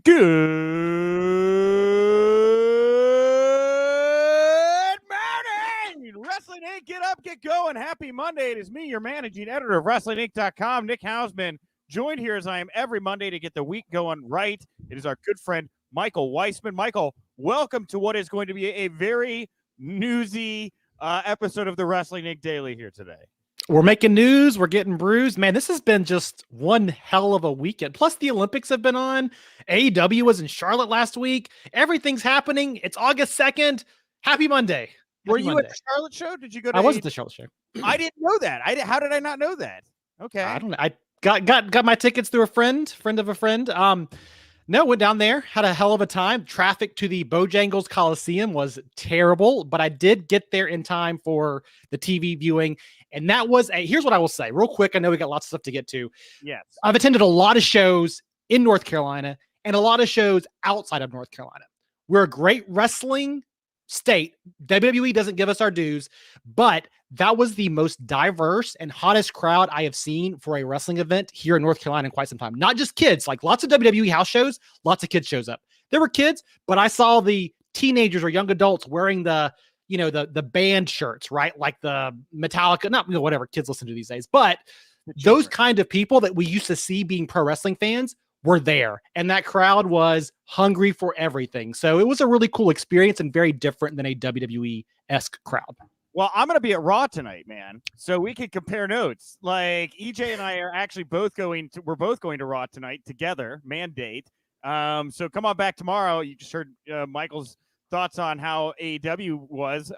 Good morning, Wrestling Inc. Get up, get going. Happy Monday. It is me, your managing editor of WrestlingInc.com, Nick Hausman, joined here as I am every Monday to get the week going right. It is our good friend, Michael Wiseman. Michael, welcome to what is going to be a very newsy episode of the Wrestling Inc. Daily here today. We're making news. We're getting bruised. Man, this has been just one hell of a weekend. Plus, the Olympics have been on. AEW was in Charlotte last week. Everything's happening. It's August 2nd. Happy Monday. Were you at the Charlotte show? Did you go to I was at the Charlotte show. I didn't know that. How did I not know that? Okay. I don't know. I got my tickets through a friend of a friend. No, went down there, had a hell of a time. Traffic to the Bojangles Coliseum was terrible, but I did get there in time for the TV viewing. And that was here's what I will say real quick. I know we got lots of stuff to get to. Yes. I've attended a lot of shows in North Carolina and a lot of shows outside of North Carolina. We're a great wrestling state. WWE doesn't give us our dues, but that was the most diverse and hottest crowd I have seen for a wrestling event here in North Carolina in quite some time. Not just kids, like lots of WWE house shows, lots of kids shows up. There were kids, but I saw the teenagers or young adults wearing the band shirts, right? Like the Metallica, not whatever kids listen to these days, but those kind of people that we used to see being pro wrestling fans were there. And that crowd was hungry for everything. So it was a really cool experience and very different than a WWE-esque crowd. Well, I'm going to be at Raw tonight, man. So we can compare notes. Like EJ and I are actually both going to Raw tonight together, mandate. So come on back tomorrow. You just heard Michael's thoughts on how AEW was.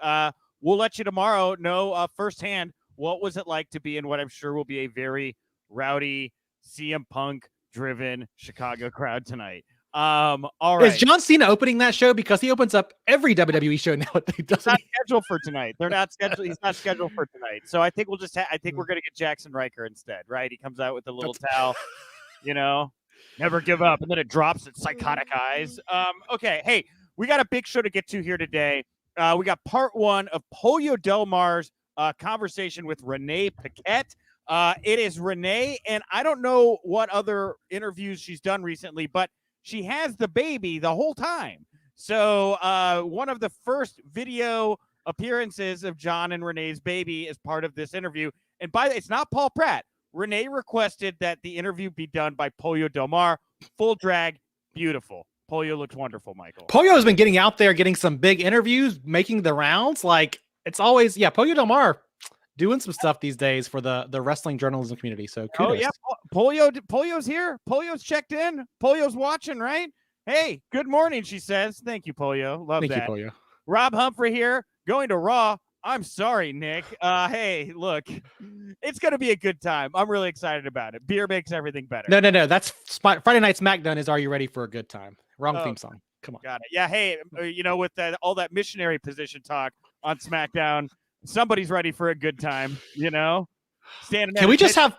We'll let you tomorrow know firsthand what was it like to be in what I'm sure will be a very rowdy CM Punk driven Chicago crowd tonight. All right. Is John Cena opening that show? Because he opens up every WWE show now. He's not scheduled for tonight. They're not scheduled. He's not scheduled for tonight. So I think we'll just. I think we're gonna get Jackson Riker instead, right? He comes out with the little towel, never give up, and then it drops its psychotic eyes. Okay, hey, we got a big show to get to here today. We got part one of Pollo Del Mar's conversation with Renee Paquette. It is Renee, and I don't know what other interviews she's done recently, but she has the baby the whole time. So one of the first video appearances of John and Renee's baby is part of this interview. And it's not Paul Pratt. Renee requested that the interview be done by Pollo Del Mar. Full drag, beautiful. Pollo looks wonderful, Michael. Pollo has been getting out there, getting some big interviews, making the rounds. Like it's always, Pollo Del Mar doing some stuff these days for the wrestling journalism community. So kudos. Oh yeah, Pollo's here. Pollo's checked in. Pollo's watching, right? Hey, good morning, she says. Thank you, Pollo. Thank you, Pollo. Rob Humphrey here, going to Raw. I'm sorry, Nick. Hey, look, it's going to be a good time. I'm really excited about it. Beer makes everything better. No. That's Friday Night SmackDown is Are You Ready for a Good Time? Wrong theme song. Come on. Got it. Yeah, hey, with all that missionary position talk on SmackDown, somebody's ready for a good time, Standing there. Can we just have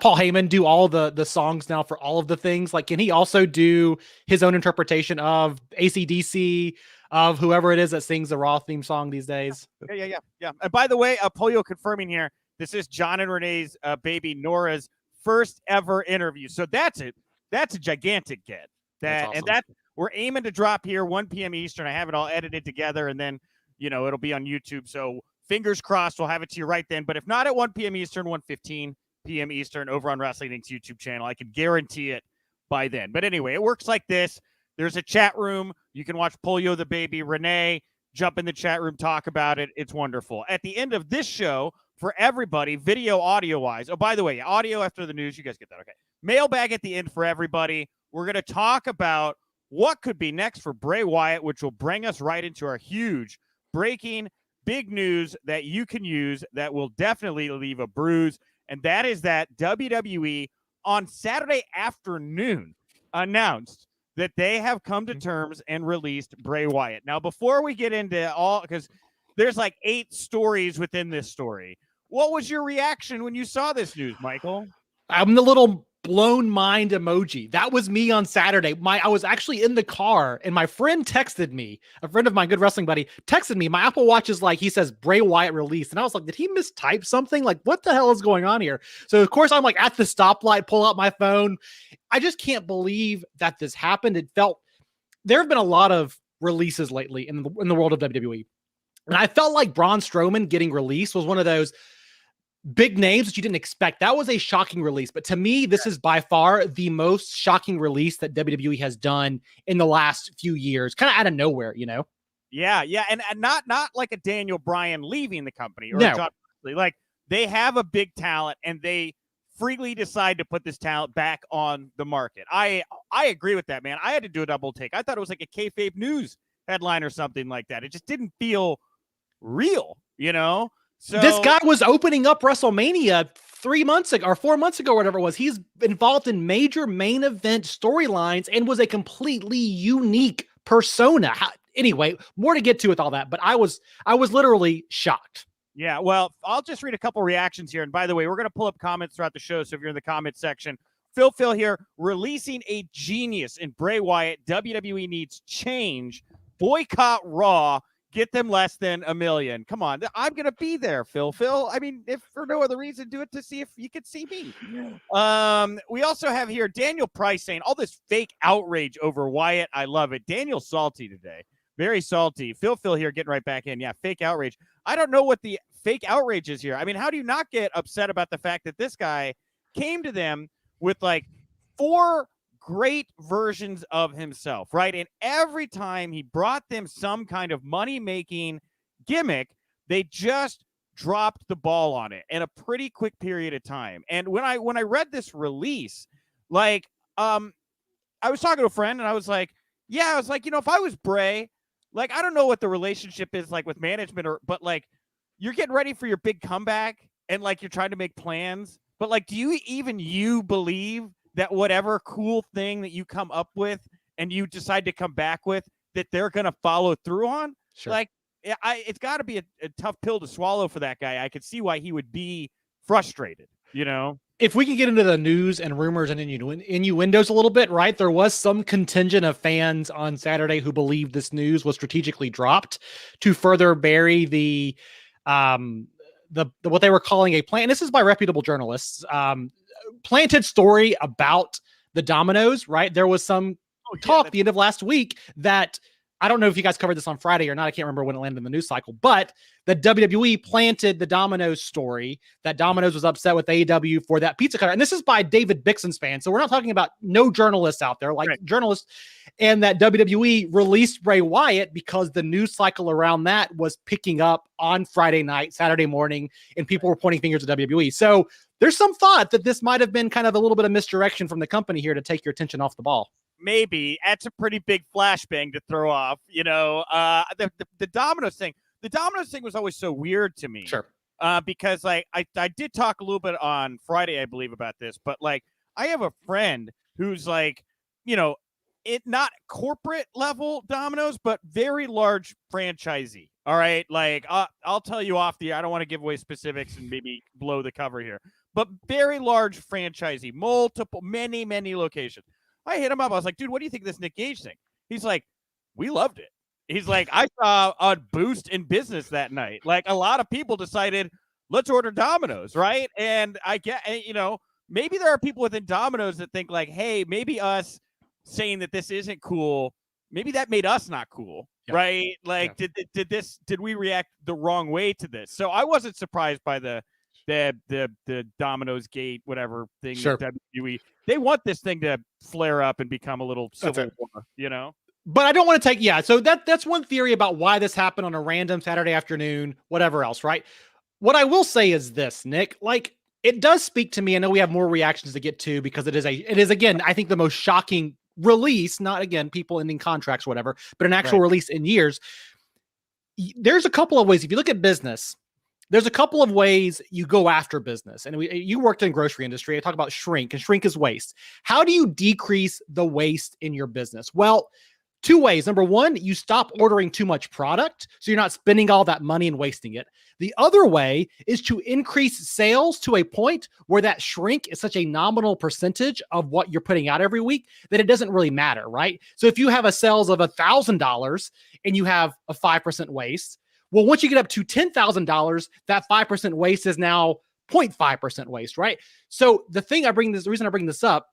Paul Heyman do all the songs now for all of the things? Like, can he also do his own interpretation of AC/DC, of whoever it is that sings the Raw theme song these days? Yeah. And by the way, Pollo confirming here, this is John and Renee's baby Nora's first ever interview. So that's it. That's a gigantic get. That's awesome. And we're aiming to drop here 1 p.m. Eastern. I have it all edited together, and then it'll be on YouTube. So fingers crossed we'll have it to you right then. But if not at 1 p.m. Eastern, 1:15 p.m. Eastern over on Wrestling Inc.'s YouTube channel, I can guarantee it by then. But anyway, it works like this. There's a chat room. You can watch Pollo the baby, Renee, jump in the chat room, talk about it. It's wonderful. At the end of this show, for everybody, video, audio-wise. Oh, by the way, audio after the news. You guys get that. Okay. Mailbag at the end for everybody. We're going to talk about what could be next for Bray Wyatt, which will bring us right into our huge breaking big news that you can use that will definitely leave a bruise. And that is that WWE on Saturday afternoon announced that they have come to terms and released Bray Wyatt. Now, before we get into because there's like 8 stories within this story, what was your reaction when you saw this news, Michael? I'm a little blown mind emoji. That was me on Saturday. I was actually in the car and my friend texted me, a friend of mine, good wrestling buddy, texted me. My Apple Watch is like, he says Bray Wyatt released. And I was like, did he mistype something? Like, what the hell is going on here? So of course I'm like at the stoplight, pull out my phone. I just can't believe that this happened. There have been a lot of releases lately in the world of WWE. And I felt like Braun Strowman getting released was one of those big names that you didn't expect. That was a shocking release. But to me, this is by far the most shocking release that WWE has done in the last few years, kind of out of nowhere, you know? Yeah. And not like a Daniel Bryan leaving the company or No. a John Moxley. Like, they have a big talent and they freely decide to put this talent back on the market. I agree with that, man. I had to do a double take. I thought it was like a kayfabe news headline or something like that. It just didn't feel real, you know? So this guy was opening up WrestleMania 3 months ago or 4 months ago, whatever it was. He's involved in major main event storylines and was a completely unique persona. Anyway, more to get to with all that, but I was literally shocked. Yeah, well, I'll just read a couple reactions here. And by the way, we're going to pull up comments throughout the show. So if you're in the comment section, Phil here, releasing a genius in Bray Wyatt. WWE needs change. Boycott Raw. Get them less than $1 million. Come on. I'm going to be there, Phil. I mean, if for no other reason, do it to see if you could see me. We also have here Daniel Price saying all this fake outrage over Wyatt. I love it. Daniel's salty today. Very salty. Phil here getting right back in. Yeah, fake outrage. I don't know what the fake outrage is here. I mean, how do you not get upset about the fact that this guy came to them with like 4 great versions of himself, right? And every time he brought them some kind of money-making gimmick, they just dropped the ball on it in a pretty quick period of time. And when I read this release, like, I was talking to a friend and I was like, you know, if I was Bray, like, I don't know what the relationship is like with management but like, you're getting ready for your big comeback and like, you're trying to make plans, but like, do you believe that whatever cool thing that you come up with and you decide to come back with, that they're going to follow through on? Sure. Like, it's got to be a tough pill to swallow for that guy. I could see why he would be frustrated, you know? If we can get into the news and rumors and innuendos a little bit, right? There was some contingent of fans on Saturday who believed this news was strategically dropped to further bury the what they were calling a plan. This is by reputable journalists. Planted story about the Dominoes, right? There was some talk the end of last week that, I don't know if you guys covered this on Friday or not. I can't remember when it landed in the news cycle, but the WWE planted the Dominoes story that Dominoes was upset with AEW for that pizza cutter. And this is by David Bixen's fan. So we're not talking about no journalists out there, like journalists, and that WWE released Bray Wyatt because the news cycle around that was picking up on Friday night, Saturday morning, and people were pointing fingers at WWE. So there's some thought that this might have been kind of a little bit of misdirection from the company here to take your attention off the ball. Maybe. That's a pretty big flashbang to throw off, you know. The Domino's thing. The Domino's thing was always so weird to me. Sure. Because like I did talk a little bit on Friday, I believe, about this, but like I have a friend who's like, you know, it not corporate level Domino's, but very large franchisee. All right. Like I'll tell you off the, I don't want to give away specifics and maybe blow the cover here, but very large franchisee, many locations. I hit him up. I was like, dude, what do you think of this Nick Gage thing? He's like, we loved it. He's like, I saw a boost in business that night. Like a lot of people decided, let's order Domino's, right? And I get, you know, maybe there are people within Domino's that think like, hey, maybe us saying that this isn't cool, maybe that made us not cool, right? Like, did we react the wrong way to this? So I wasn't surprised by the Domino's gate, whatever thing. Sure. WWE, they want this thing to flare up and become a little civil war, you know? But I don't want to take, so that's one theory about why this happened on a random Saturday afternoon, whatever else, right? What I will say is this, Nick, like, it does speak to me. I know we have more reactions to get to because it is again, I think the most shocking release, not again, people ending contracts or whatever, but an actual release in years. There's a couple of ways. If you look at business, there's a couple of ways you go after business. And you worked in the grocery industry. I talk about shrink, and shrink is waste. How do you decrease the waste in your business? Well, Two ways. Number one, you stop ordering too much product, so you're not spending all that money and wasting it. The other way is to increase sales to a point where that shrink is such a nominal percentage of what you're putting out every week that it doesn't really matter, right? So if you have a sales of $1,000 and you have a 5% waste, well, once you get up to $10,000, that 5% waste is now 0.5% waste, right? So the reason I bring this up,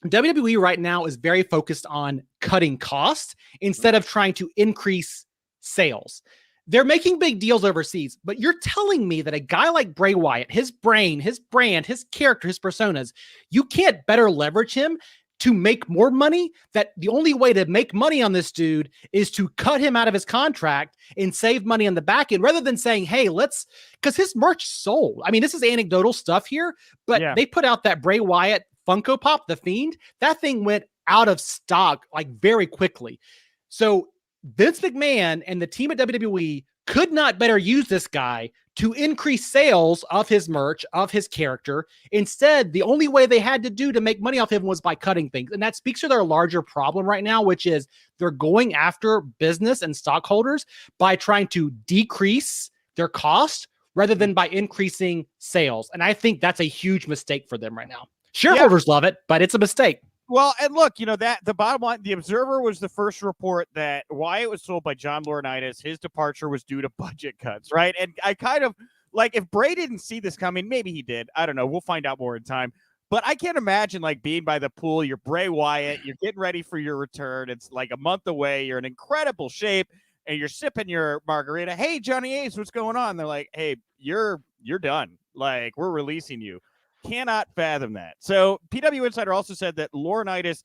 WWE right now is very focused on cutting costs instead of trying to increase sales. They're making big deals overseas, but you're telling me that a guy like Bray Wyatt, his brain, his brand, his character, his personas, you can't better leverage him to make more money? That the only way to make money on this dude is to cut him out of his contract and save money on the back end rather than saying, hey, because his merch sold. I mean, this is anecdotal stuff here, but they put out that Bray Wyatt Funko Pop, The Fiend. That thing went out of stock like very quickly. So Vince McMahon and the team at WWE could not better use this guy to increase sales of his merch, of his character. Instead, the only way they had to do to make money off him was by cutting things. And that speaks to their larger problem right now, which is they're going after business and stockholders by trying to decrease their cost rather than by increasing sales. And I think that's a huge mistake for them right now. Shareholders love it, but it's a mistake. Well, and look, that the bottom line, the Observer was the first report that Wyatt was told by John Laurinaitis his departure was due to budget cuts, right? And I kind of like, if Bray didn't see this coming, maybe he did. I don't know. We'll find out more in time. But I can't imagine like being by the pool. You're Bray Wyatt. You're getting ready for your return. It's like a month away. You're in incredible shape, and you're sipping your margarita. Hey, Johnny Ace, what's going on? They're like, hey, you're done. Like, we're releasing you. Cannot fathom that. So PW Insider also said that Laurinaitis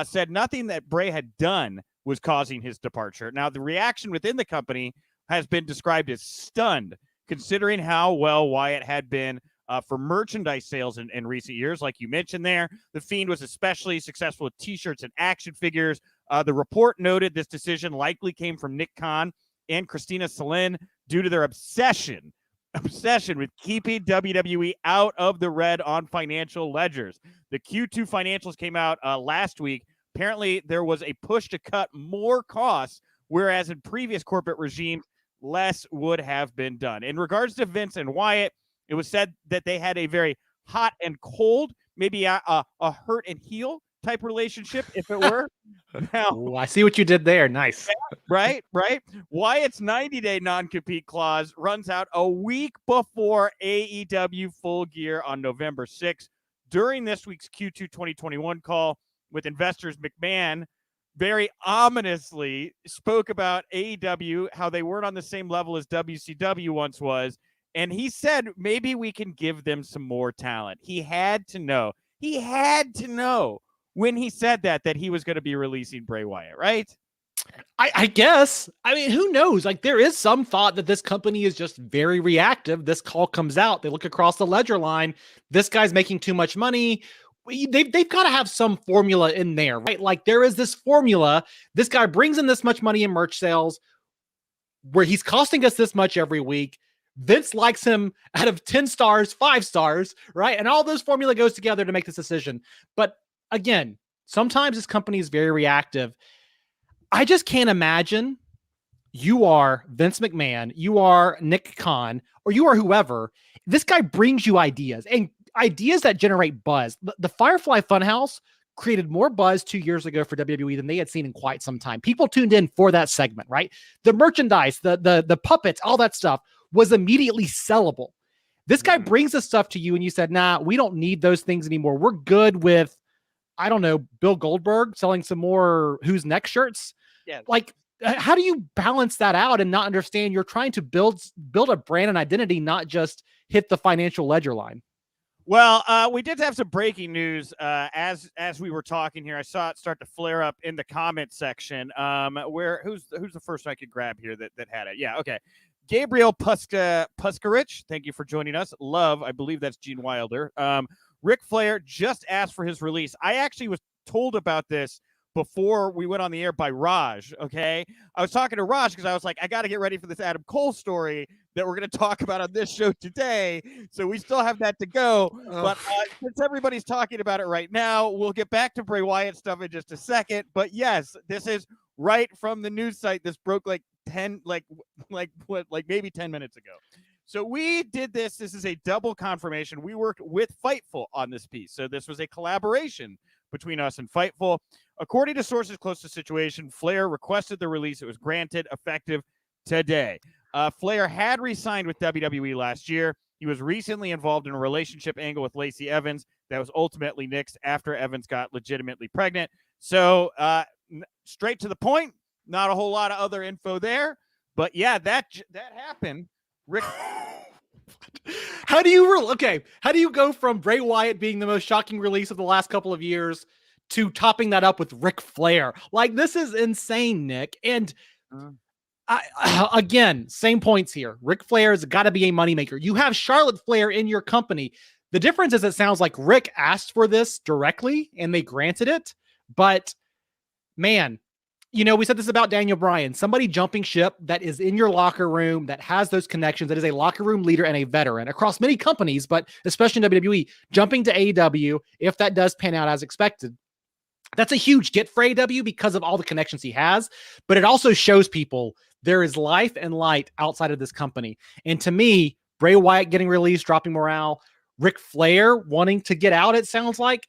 said nothing that Bray had done was causing his departure. Now, the reaction within the company has been described as stunned, considering how well Wyatt had been for merchandise sales in recent years. Like you mentioned there, The Fiend was especially successful with T-shirts and action figures. The report noted this decision likely came from Nick Khan and Christina Salin due to their obsession with keeping WWE out of the red on financial ledgers. The Q2 financials came out last week. Apparently, there was a push to cut more costs, whereas in previous corporate regimes, less would have been done. In regards to Vince and Wyatt, it was said that they had a very hot and cold, maybe a hurt and heel type relationship, if it were. Now, ooh, I see what you did there. Nice. Right. Wyatt's 90-day non-compete clause runs out a week before AEW Full Gear on November 6th. During this week's Q2 2021 call with investors, McMahon very ominously spoke about AEW, how they weren't on the same level as WCW once was. And he said, maybe we can give them some more talent. He had to know when he said that he was going to be releasing Bray Wyatt, right? I guess. I mean, who knows? Like, there is some thought that this company is just very reactive. This call comes out. They look across the ledger line. This guy's making too much money. They've got to have some formula in there, right? Like, there is this formula. This guy brings in this much money in merch sales where he's costing us this much every week. Vince likes him out of 10 stars, 5 stars, right? And all those formula goes together to make this decision. But again, sometimes this company is very reactive. I just can't imagine you are Vince McMahon, you are Nick Khan, or you are whoever. This guy brings you ideas and ideas that generate buzz. The Firefly Funhouse created more buzz 2 years ago for WWE than they had seen in quite some time. People tuned in for that segment, right? The merchandise, the puppets, all that stuff was immediately sellable. This guy brings this stuff to you and you said, nah, we don't need those things anymore. We're good with, I don't know, Bill Goldberg selling some more Who's Next shirts. Yeah. Like, how do you balance that out and not understand you're trying to build a brand and identity, not just hit the financial ledger line? Well, we did have some breaking news as we were talking here. I saw it start to flare up in the comment section. Who's the first I could grab here that had it? Yeah, okay. Gabriel Puskarich, thank you for joining us. Love, I believe that's Gene Wilder. Ric Flair just asked for his release. I actually was told about this before we went on the air by Raj, okay? I was talking to Raj because I was like, I got to get ready for this Adam Cole story that we're going to talk about on this show today. So we still have that to go. Oh. But since everybody's talking about it right now, we'll get back to Bray Wyatt stuff in just a second. But yes, this is right from the news site. This broke like maybe 10 minutes ago. So we did this. This is a double confirmation. We worked with Fightful on this piece. So this was a collaboration between us and Fightful. According to sources close to the situation, Flair requested the release. It was granted, effective today. Flair had re-signed with WWE last year. He was recently involved in a relationship angle with Lacey Evans that was ultimately nixed after Evans got legitimately pregnant. So straight to the point, not a whole lot of other info there. But yeah, that happened. Rick. How do you go from Bray Wyatt being the most shocking release of the last couple of years to topping that up with Ric Flair? Like, this is insane, Nick. And again, same points here. Ric Flair has got to be a moneymaker. You have Charlotte Flair in your company. The difference is it sounds like Rick asked for this directly and they granted it. But man, we said this about Daniel Bryan, somebody jumping ship that is in your locker room, that has those connections, that is a locker room leader and a veteran across many companies, but especially in WWE, jumping to AEW, if that does pan out as expected. That's a huge get for AEW because of all the connections he has, but it also shows people there is life and light outside of this company. And to me, Bray Wyatt getting released, dropping morale, Ric Flair wanting to get out, it sounds like,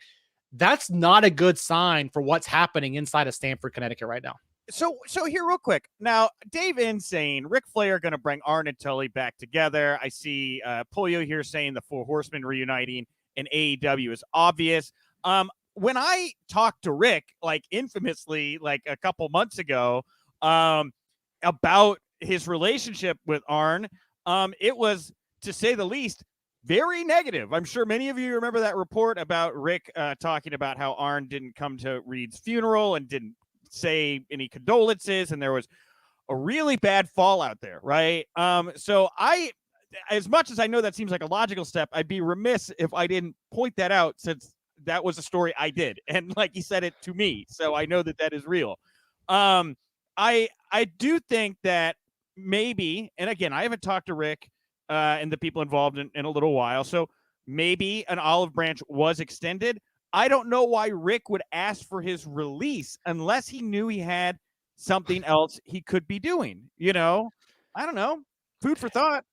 that's not a good sign for what's happening inside of Stamford, Connecticut right now. So here real quick. Now, Dave in saying Ric Flair going to bring Arn and Tully back together. I see Polio here saying the Four Horsemen reuniting in AEW is obvious. When I talked to Rick, like infamously, like a couple months ago, about his relationship with Arn, it was, to say the least, very negative. I'm sure many of you remember that report about Rick talking about how Arn didn't come to Reed's funeral and didn't say any condolences, and there was a really bad fallout there, right? So as much as I know that seems like a logical step, I'd be remiss if I didn't point that out, since that was a story I did, and like he said it to me, so I know that is real. I do think that maybe, and again, I haven't talked to Rick and the people involved in a little while, so maybe an olive branch was extended. I don't know why Rick would ask for his release unless he knew he had something else he could be doing. I don't know. Food for thought.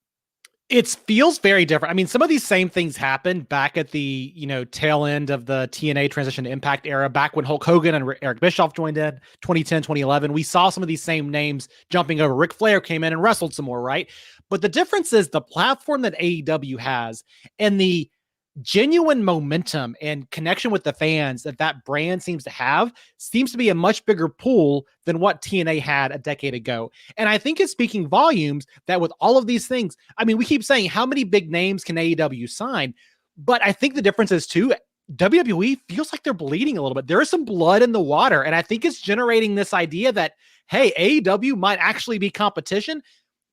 It feels very different. I mean, some of these same things happened back at the, tail end of the TNA transition to Impact era, back when Hulk Hogan and Eric Bischoff joined in 2010, 2011. We saw some of these same names jumping over. Ric Flair came in and wrestled some more, right? But the difference is the platform that AEW has and the genuine momentum and connection with the fans that brand seems to be a much bigger pool than what TNA had a decade ago. And I think it's speaking volumes that with all of these things, I mean, we keep saying how many big names can AEW sign, but I think the difference is too, WWE feels like they're bleeding a little bit. There is some blood in the water. And I think it's generating this idea that, hey, AEW might actually be competition.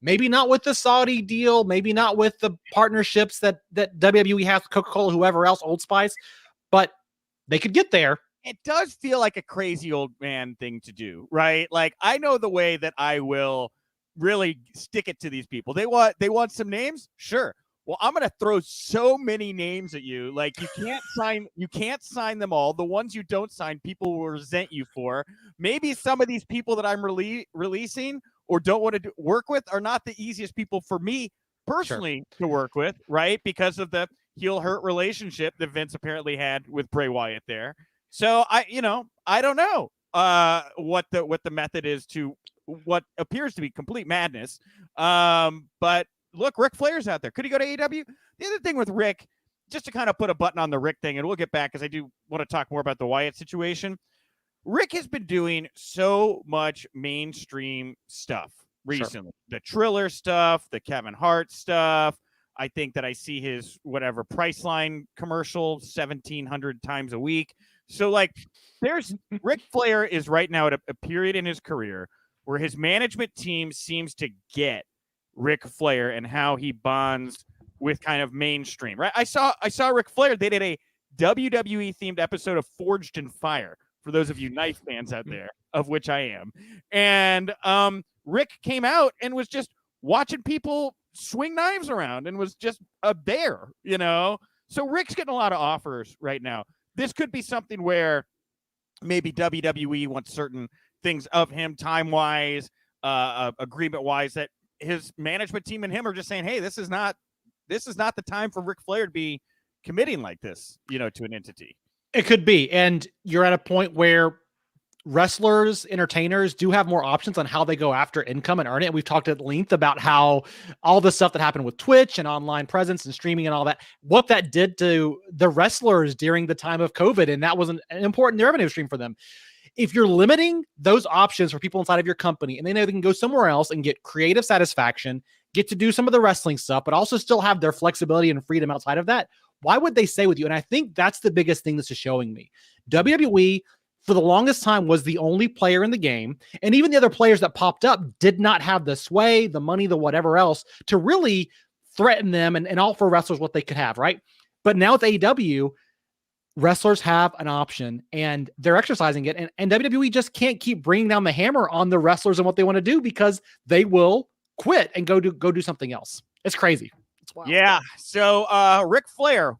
Maybe not with the Saudi deal, maybe not with the partnerships that WWE has with Coca-Cola, whoever else, Old Spice, but they could get there. It does feel like a crazy old man thing to do, right? Like, I know the way that I will really stick it to these people. They want some names? Sure. Well, I'm going to throw so many names at you. Like, you can't sign them all. The ones you don't sign, people will resent you for. Maybe some of these people that I'm releasing or don't want to work with are not the easiest people for me personally to work with, right? Because of the heel-hurt relationship that Vince apparently had with Bray Wyatt there. So I don't know what the method is to what appears to be complete madness. But look, Ric Flair's out there. Could he go to AEW? The other thing with Rick, just to kind of put a button on the Rick thing, and we'll get back because I do want to talk more about the Wyatt situation. Rick has been doing so much mainstream stuff recently. Sure. The Triller stuff, the Kevin Hart stuff. I think that I see his whatever Priceline commercial 1,700 times a week. So like there's Ric Flair is right now at a period in his career where his management team seems to get Ric Flair and how he bonds with kind of mainstream, right? I saw Ric Flair. They did a WWE themed episode of Forged in Fire. For those of you knife fans out there, of which I am. And Rick came out and was just watching people swing knives around and was just a bear, So Rick's getting a lot of offers right now. This could be something where maybe WWE wants certain things of him time-wise, agreement-wise, that his management team and him are just saying, hey, this is not the time for Ric Flair to be committing like this, to an entity. It could be. And you're at a point where wrestlers, entertainers do have more options on how they go after income and earn it. We've talked at length about how all the stuff that happened with Twitch and online presence and streaming and all that, what that did to the wrestlers during the time of COVID. And that was an important revenue stream for them. If you're limiting those options for people inside of your company and they know they can go somewhere else and get creative satisfaction, get to do some of the wrestling stuff, but also still have their flexibility and freedom outside of that, why would they stay with you? And I think that's the biggest thing this is showing me. WWE, for the longest time, was the only player in the game. And even the other players that popped up did not have the sway, the money, the whatever else to really threaten them and offer wrestlers what they could have, right? But now with AEW, wrestlers have an option and they're exercising it. And WWE just can't keep bringing down the hammer on the wrestlers and what they want to do because they will quit and go do something else. It's crazy. It's wild. Yeah. So Ric Flair,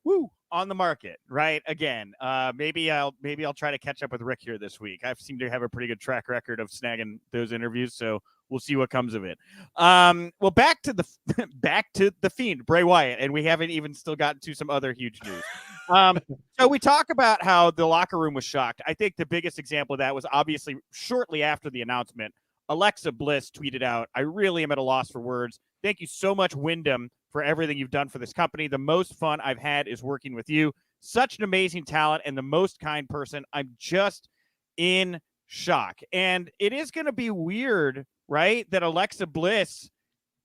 on the market, right? Again, maybe I'll try to catch up with Rick here this week. I seem to have a pretty good track record of snagging those interviews, so we'll see what comes of it. Well, back to the Fiend, Bray Wyatt, and we haven't even still gotten to some other huge news. So we talk about how the locker room was shocked. I think the biggest example of that was obviously shortly after the announcement. Alexa Bliss tweeted out, "I really am at a loss for words. Thank you so much, Wyndham, for everything you've done for this company. The most fun I've had is working with you. Such an amazing talent and the most kind person. I'm just in shock." And it is going to be weird, right, that Alexa Bliss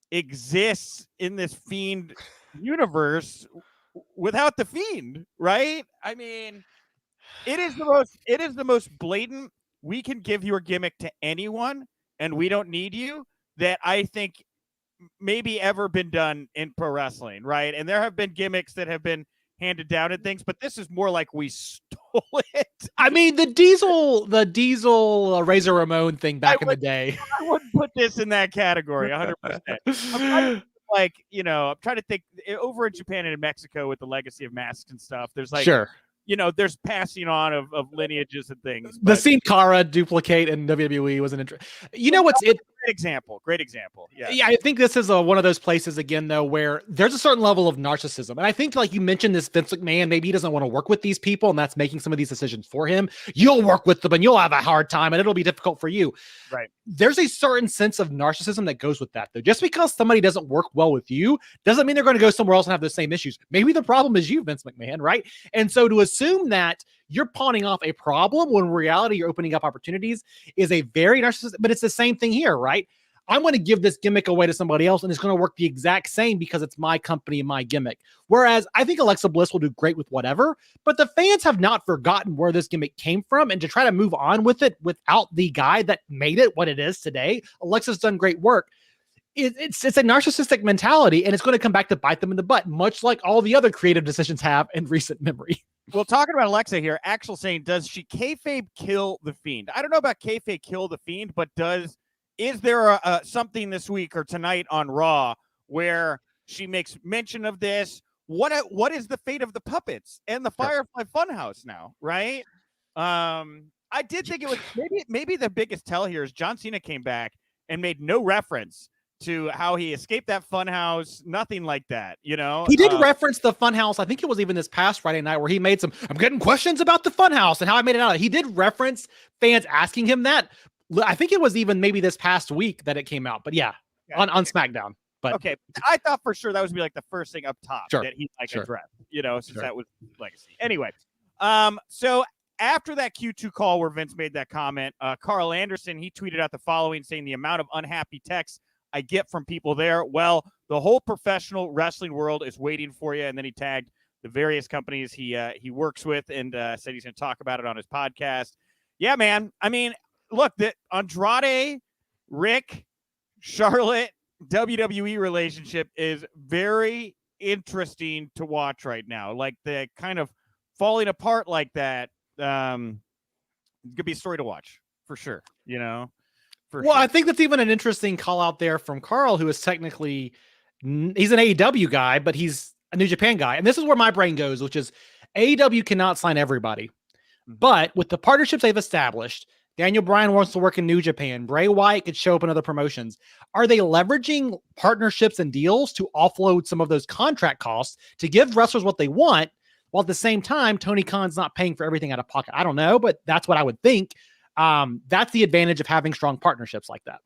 exists in this Fiend universe without the Fiend, right? I mean, it is the most blatant, we can give your gimmick to anyone and we don't need you, that I think maybe ever been done in pro wrestling, right? And there have been gimmicks that have been handed down and things, but this is more like we stole it. I mean, the Diesel Razor Ramon thing back in the day. I wouldn't put this in that category 100%. I'm trying to think over in Japan and in Mexico with the legacy of masks and stuff. There's sure. There's passing on of lineages and things. The Sin Cara duplicate in WWE was an interesting. Great example. Yeah. Yeah, I think this is one of those places again, though, where there's a certain level of narcissism. And I think, like you mentioned, this Vince McMahon, maybe he doesn't want to work with these people, and that's making some of these decisions for him. You'll work with them and you'll have a hard time and it'll be difficult for you. Right. There's a certain sense of narcissism that goes with that, though. Just because somebody doesn't work well with you doesn't mean they're going to go somewhere else and have the same issues. Maybe the problem is you, Vince McMahon, right? And so to assume that you're pawning off a problem when in reality you're opening up opportunities is a very narcissistic, but it's the same thing here, right? I'm going to give this gimmick away to somebody else and it's going to work the exact same because it's my company and my gimmick. Whereas I think Alexa Bliss will do great with whatever, but the fans have not forgotten where this gimmick came from, and to try to move on with it without the guy that made it what it is today, Alexa's done great work. It's a narcissistic mentality, and it's going to come back to bite them in the butt, much like all the other creative decisions have in recent memory. Well, talking about Alexa here, Axel saying, does she kayfabe kill the Fiend? I don't know about kayfabe kill the Fiend, but is there something this week or tonight on Raw where she makes mention of this? What is the fate of the puppets and the Firefly Funhouse now, right? I did think it was maybe the biggest tell here is John Cena came back and made no reference to how he escaped that funhouse, nothing like that, He did reference the funhouse. I think it was even this past Friday night where he made I'm getting questions about the funhouse and how I made it out. He did reference fans asking him that. I think it was even maybe this past week that it came out, but on SmackDown. But okay, I thought for sure that was be like the first thing up top that he addressed, since that was legacy. Anyway, so after that Q2 call where Vince made that comment, Carl Anderson, he tweeted out the following, saying the amount of unhappy texts I get from people there, well, the whole professional wrestling world is waiting for you. And then he tagged the various companies he works with and said he's going to talk about it on his podcast. Yeah, man. I mean, look, the Andrade, Rick, Charlotte, WWE relationship is very interesting to watch right now. Like the kind of falling apart like that. It's going to be a story to watch for sure, Sure. I think that's even an interesting call out there from Carl, who is technically, he's an AEW guy, but he's a New Japan guy. And this is where my brain goes, which is AEW cannot sign everybody. But with the partnerships they've established, Daniel Bryan wants to work in New Japan. Bray Wyatt could show up in other promotions. Are they leveraging partnerships and deals to offload some of those contract costs to give wrestlers what they want, while at the same time, Tony Khan's not paying for everything out of pocket? I don't know, but that's what I would think. That's the advantage of having strong partnerships like that.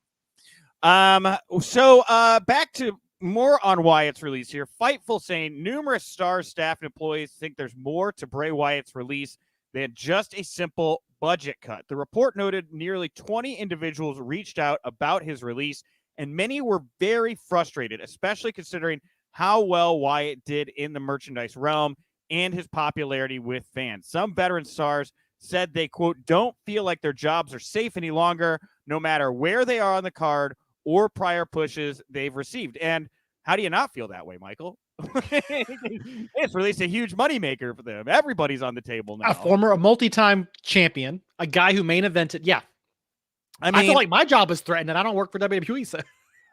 So back to more on Wyatt's release here. Fightful saying numerous star staff and employees think there's more to Bray Wyatt's release than just a simple budget cut. The report noted nearly 20 individuals reached out about his release, and many were very frustrated, especially considering how well Wyatt did in the merchandise realm and his popularity with fans. Some veteran stars said they, quote, don't feel like their jobs are safe any longer, no matter where they are on the card or prior pushes they've received. And how do you not feel that way, Michael? It's released a huge moneymaker for them. Everybody's on the table now. A multi-time champion, a guy who main evented. Yeah. I feel like my job is threatened and I don't work for WWE. So.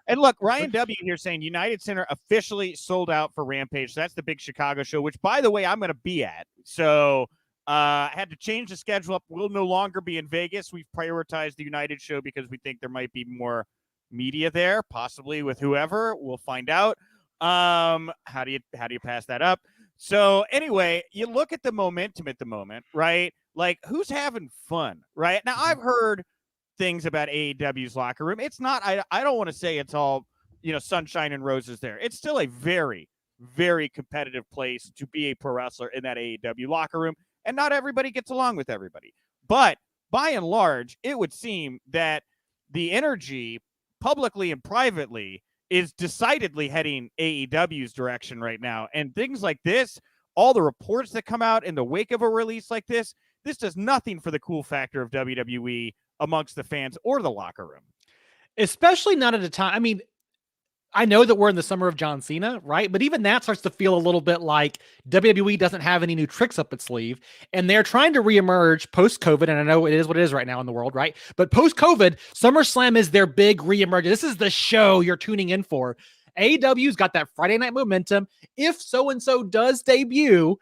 And look, Ryan W. here saying United Center officially sold out for Rampage. So that's the big Chicago show, which, by the way, I'm going to be at. So I had to change the schedule up. We'll no longer be in Vegas. We've prioritized the United show because we think there might be more media there, possibly with whoever. We'll find out. How do you pass that up? So anyway, you look at the momentum at the moment, right? Like, who's having fun, right? Now, I've heard things about AEW's locker room. It's not, I don't want to say it's all, sunshine and roses there. It's still a very, very competitive place to be a pro wrestler in that AEW locker room. And not everybody gets along with everybody. But by and large, it would seem that the energy publicly and privately is decidedly heading AEW's direction right now. And things like this, all the reports that come out in the wake of a release like this does nothing for the cool factor of WWE amongst the fans or the locker room. Especially not at a time. I mean, I know that we're in the summer of John Cena, right? But even that starts to feel a little bit like WWE doesn't have any new tricks up its sleeve, and they're trying to reemerge post-COVID. And I know it is what it is right now in the world, right? But post-COVID, SummerSlam is their big reemergence. This is the show you're tuning in for. AEW's got that Friday night momentum. If so-and-so does debut,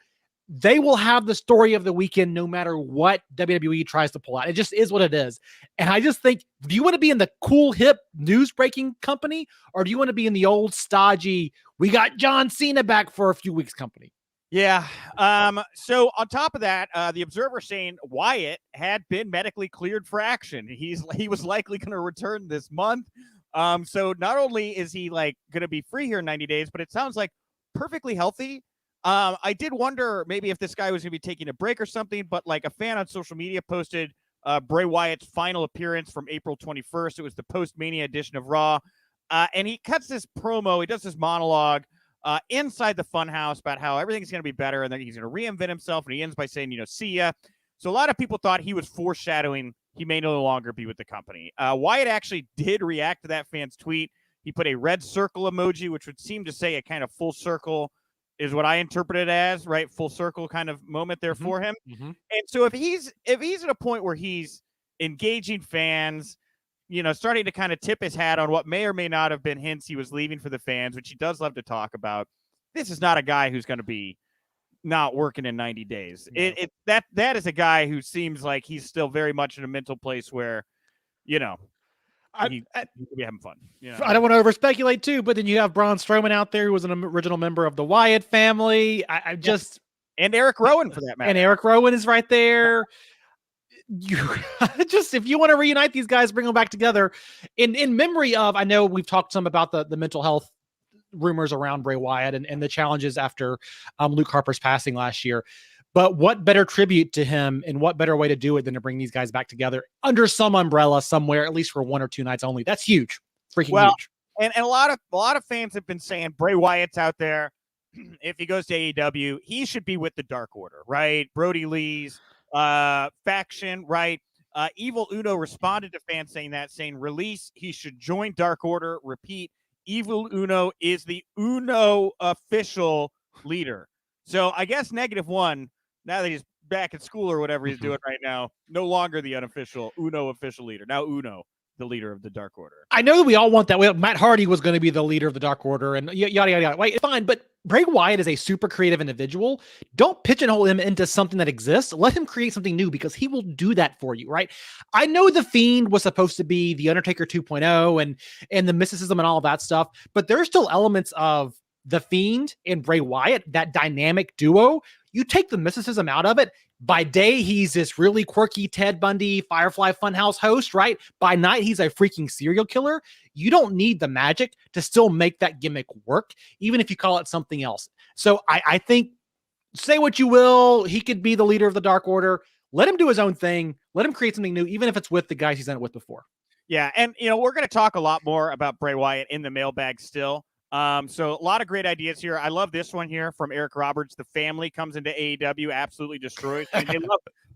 they will have the story of the weekend no matter what WWE tries to pull out. It just is what it is. And I just think, do you want to be in the cool, hip, news-breaking company, or do you want to be in the old, stodgy, we got John Cena back for a few weeks company? Yeah. So on top of that, the Observer saying Wyatt had been medically cleared for action. He was likely going to return this month. So not only is he going to be free here in 90 days, but it sounds like perfectly healthy. I did wonder maybe if this guy was going to be taking a break or something, but a fan on social media posted Bray Wyatt's final appearance from April 21st. It was the post-Mania edition of Raw. And he cuts this promo. He does this monologue inside the Funhouse about how everything's going to be better and then he's going to reinvent himself. And he ends by saying, see ya. So a lot of people thought he was foreshadowing he may no longer be with the company. Wyatt actually did react to that fan's tweet. He put a red circle emoji, which would seem to say a kind of full circle is what I interpret it as, right? Full circle kind of moment there for him. Mm-hmm. And so if he's at a point where he's engaging fans, starting to kind of tip his hat on what may or may not have been hints he was leaving for the fans, which he does love to talk about. This is not a guy who's going to be not working in 90 days. No. That is a guy who seems like he's still very much in a mental place where, he could be having fun. I don't want to over speculate too, but then you have Braun Strowman out there who was an original member of the Wyatt family. And Eric Rowan for that matter. And Eric Rowan is right there. If you want to reunite these guys, bring them back together in memory of, I know we've talked some about the mental health rumors around Bray Wyatt and the challenges after Luke Harper's passing last year. But what better tribute to him and what better way to do it than to bring these guys back together under some umbrella somewhere, at least for 1 or 2 nights only. That's huge. Freaking huge. And a lot of fans have been saying Bray Wyatt's out there. If he goes to AEW, he should be with the Dark Order, right? Brody Lee's faction, right? Evil Uno responded to fans saying release, he should join Dark Order. Repeat, Evil Uno is the Uno official leader. So I guess -1, now that he's back at school or whatever he's doing right now, no longer the unofficial Uno official leader. Now Uno the leader of the Dark Order. I know that we all want that. Matt Hardy was going to be the leader of the Dark Order and yada, yada, yada. Wait, fine. But Bray Wyatt is a super creative individual. Don't pigeonhole him into something that exists. Let him create something new because he will do that for you, right? I know The Fiend was supposed to be the Undertaker 2.0 and the mysticism and all of that stuff, but there's still elements of The Fiend and Bray Wyatt, that dynamic duo. You take the mysticism out of it. By day, he's this really quirky Ted Bundy Firefly Funhouse host, right? By night, he's a freaking serial killer. You don't need the magic to still make that gimmick work, even if you call it something else. So I think, say what you will, he could be the leader of the Dark Order. Let him do his own thing. Let him create something new, even if it's with the guys he's done it with before. Yeah, and we're going to talk a lot more about Bray Wyatt in the mailbag still. So a lot of great ideas here. I love this one here from Eric Roberts. The family comes into AEW, absolutely destroys. I mean,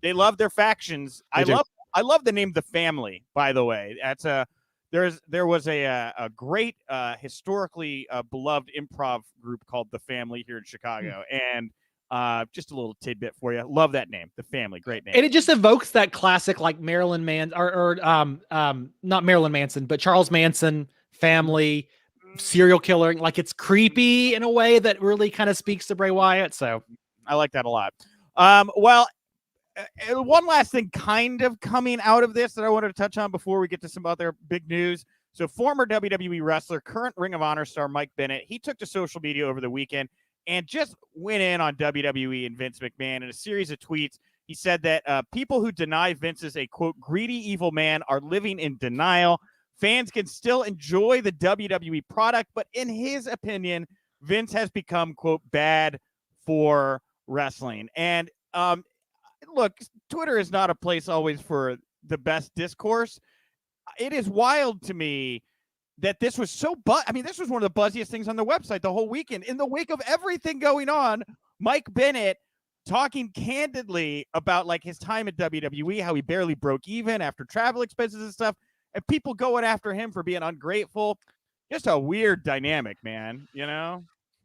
they love their factions. I love the name The Family, by the way. That's there was a great historically beloved improv group called The Family here in Chicago, and just a little tidbit for you. Love that name, The Family. Great name. And it just evokes that classic like Marilyn Manson or not Marilyn Manson, but Charles Manson family. Serial killer, like it's creepy in a way that really kind of speaks to Bray Wyatt. So I like that a lot. Well, one last thing kind of coming out of this that I wanted to touch on before we get to some other big news. So former WWE wrestler, current Ring of Honor star Mike Bennett, he took to social media over the weekend and just went in on WWE and Vince McMahon in a series of tweets. He said that people who deny Vince is a, quote, greedy, evil man are living in denial. Fans can still enjoy the WWE product, but in his opinion, Vince has become, quote, bad for wrestling. And look, Twitter is not a place always for the best discourse. It is wild to me that this was so this was one of the buzziest things on the website the whole weekend. In the wake of everything going on, Mike Bennett talking candidly about like his time at WWE, how he barely broke even after travel expenses and stuff. And people going after him for being ungrateful. Just a weird dynamic, man.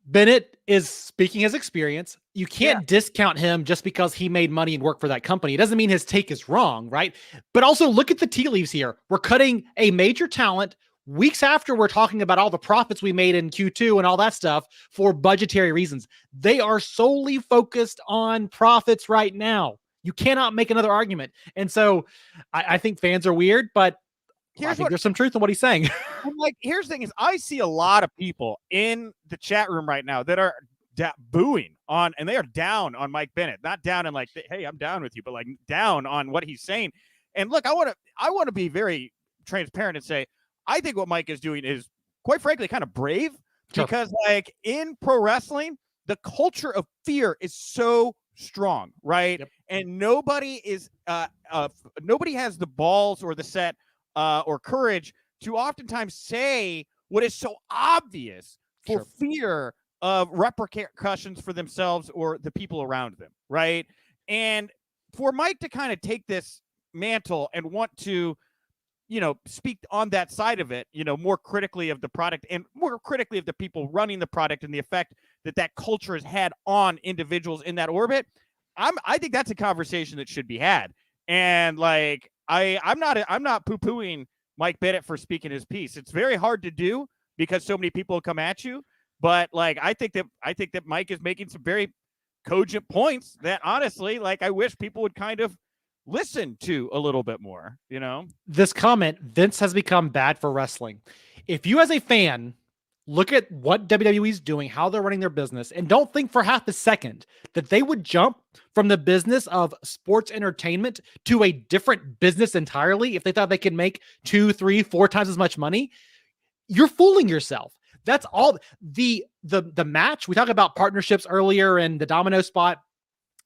Bennett is speaking his experience. You can't discount him just because he made money and worked for that company. It doesn't mean his take is wrong, right? But also look at the tea leaves here. We're cutting a major talent weeks after we're talking about all the profits we made in Q2 and all that stuff for budgetary reasons. They are solely focused on profits right now. You cannot make another argument. And so I think fans are weird, but I think there's some truth in what he's saying. Here's the thing is I see a lot of people in the chat room right now that are booing on, and they are down on Mike Bennett, not down and like, hey, I'm down with you, but like down on what he's saying. And look, I want to be very transparent and say, I think what Mike is doing is quite frankly kind of brave because like in pro wrestling, the culture of fear is so strong, right? Yep. And nobody has the balls or the set or courage to oftentimes say what is so obvious for fear of repercussions for themselves or the people around them, right? And for Mike to kind of take this mantle and want to, speak on that side of it, more critically of the product and more critically of the people running the product and the effect that culture has had on individuals in that orbit, I think that's a conversation that should be had. And like, I'm not poo-pooing Mike Bennett for speaking his piece. It's very hard to do because so many people come at you. But like, I think that Mike is making some very cogent points that honestly, like, I wish people would kind of listen to a little bit more. This comment, Vince has become bad for wrestling. If you as a fan look at what WWE is doing, how they're running their business, and don't think for half a second that they would jump from the business of sports entertainment to a different business entirely if they thought they could make 2, 3, 4 times as much money, you're fooling yourself. That's all. The match, we talked about partnerships earlier and the domino spot.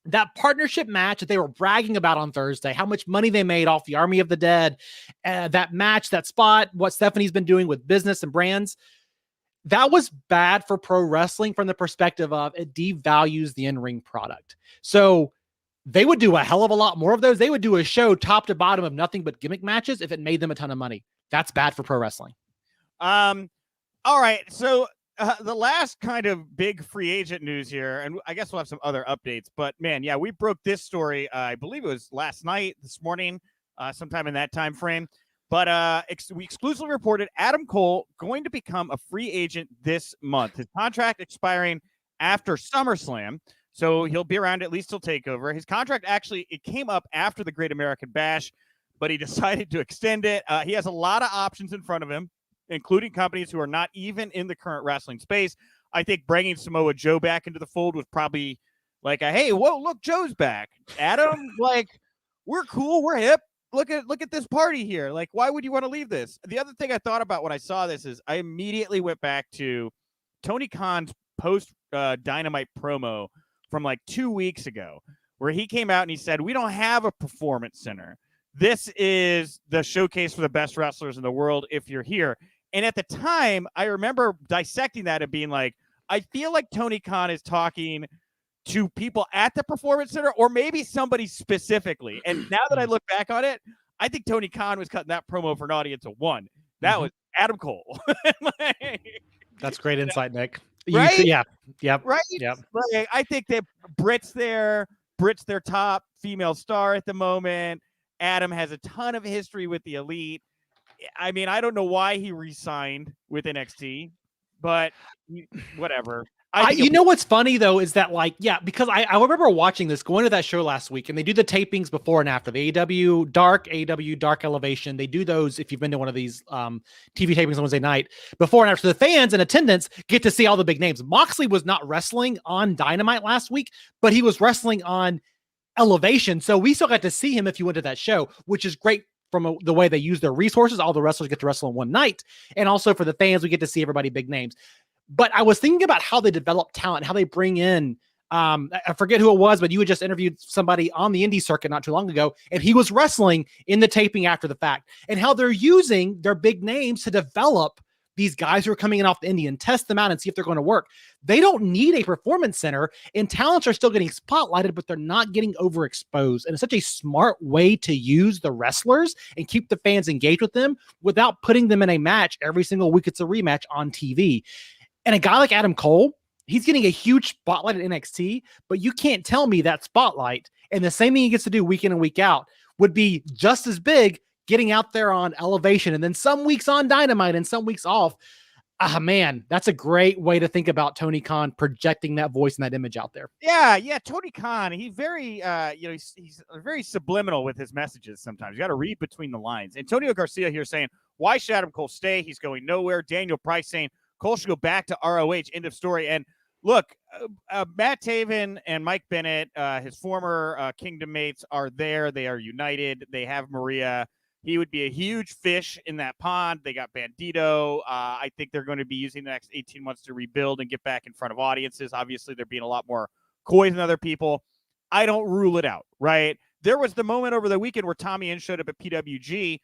That partnership match that they were bragging about on Thursday, how much money they made off the Army of the Dead, that match, that spot, what Stephanie's been doing with business and brands, that was bad for pro wrestling from the perspective of it devalues the in-ring product. So they would do a hell of a lot more of those. They would do a show top to bottom of nothing but gimmick matches if it made them a ton of money. That's bad for pro wrestling. All right. So the last kind of big free agent news here, and I guess we'll have some other updates, but man, yeah, we broke this story. I believe it was last night, this morning, sometime in that time frame. But we exclusively reported Adam Cole going to become a free agent this month. His contract expiring after SummerSlam, so he'll be around at least till TakeOver. His contract it came up after the Great American Bash, but he decided to extend it. He has a lot of options in front of him, including companies who are not even in the current wrestling space. I think bringing Samoa Joe back into the fold was probably like hey, whoa, look, Joe's back. Adam, like, we're cool, we're hip. Look at this party here. Like, why would you want to leave this? The other thing I thought about when I saw this is I immediately went back to Tony Khan's post Dynamite promo from like 2 weeks ago, where he came out and he said, we don't have a performance center. This is the showcase for the best wrestlers in the world if you're here. And at the time, I remember dissecting that and being like, I feel like Tony Khan is talking to people at the Performance Center or maybe somebody specifically. And now that I look back on it, I think Tony Khan was cutting that promo for an audience of one. That was Adam Cole. That's great insight, Nick. Right? Yeah. Yep. Right? Yep. Like, I think that Britt's their top female star at the moment. Adam has a ton of history with the Elite. I mean, I don't know why he re-signed with NXT, but whatever. You know what's funny though is that because I remember watching this, going to that show last week, and they do the tapings before and after the AEW Dark Elevation. They do those if you've been to one of these TV tapings on Wednesday night before and after. The fans in attendance get to see all the big names. Moxley was not wrestling on Dynamite last week, but he was wrestling on Elevation, so we still got to see him if you went to that show, which is great from the way they use their resources. All the wrestlers get to wrestle in one night, and also for the fans, we get to see everybody big names. But I was thinking about how they develop talent, how they bring in, I forget who it was, but you had just interviewed somebody on the indie circuit not too long ago, and he was wrestling in the taping after the fact, and how they're using their big names to develop these guys who are coming in off the indie and test them out and see if they're going to work. They don't need a performance center, and talents are still getting spotlighted, but they're not getting overexposed. And it's such a smart way to use the wrestlers and keep the fans engaged with them without putting them in a match every single week. It's a rematch on TV. And a guy like Adam Cole, he's getting a huge spotlight at NXT, but you can't tell me that spotlight and the same thing he gets to do week in and week out would be just as big getting out there on Elevation and then some weeks on Dynamite and some weeks off. Man, that's a great way to think about Tony Khan projecting that voice and that image out there. Yeah. Tony Khan, he's very, he's very subliminal with his messages sometimes. You got to read between the lines. Antonio Garcia here saying, why should Adam Cole stay? He's going nowhere. Daniel Price saying, Cole should go back to ROH. End of story. And look, Matt Taven and Mike Bennett, his former Kingdom mates, are there. They are united. They have Maria. He would be a huge fish in that pond. They got Bandito. I think they're going to be using the next 18 months to rebuild and get back in front of audiences. Obviously, they're being a lot more coy than other people. I don't rule it out, right? There was the moment over the weekend where Tommy Inn showed up at PWG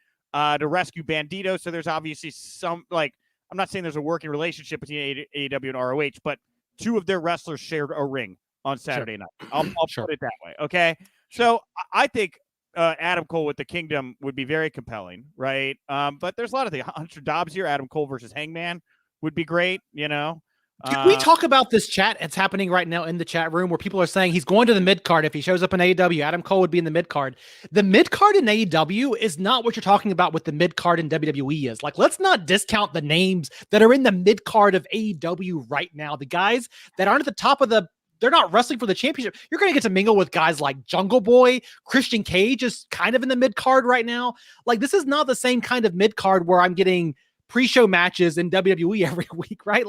to rescue Bandito. So there's obviously some, I'm not saying there's a working relationship between AEW and ROH, but two of their wrestlers shared a ring on Saturday night. I'll put it that way. Okay. So I think Adam Cole with the Kingdom would be very compelling, right? But there's a lot of things. Hunter Dobbs here, Adam Cole versus Hangman would be great, you know? Can we talk about this chat? It's happening right now in the chat room where people are saying he's going to the mid card. If he shows up in AEW, Adam Cole would be in the mid card. The mid card in AEW is not what you're talking about with the mid card in WWE is. Let's not discount the names that are in the mid card of AEW right now. The guys that aren't at the top of they're not wrestling for the championship. You're going to get to mingle with guys like Jungle Boy. Christian Cage is kind of in the mid card right now. This is not the same kind of mid card where I'm getting pre-show matches in WWE every week, right?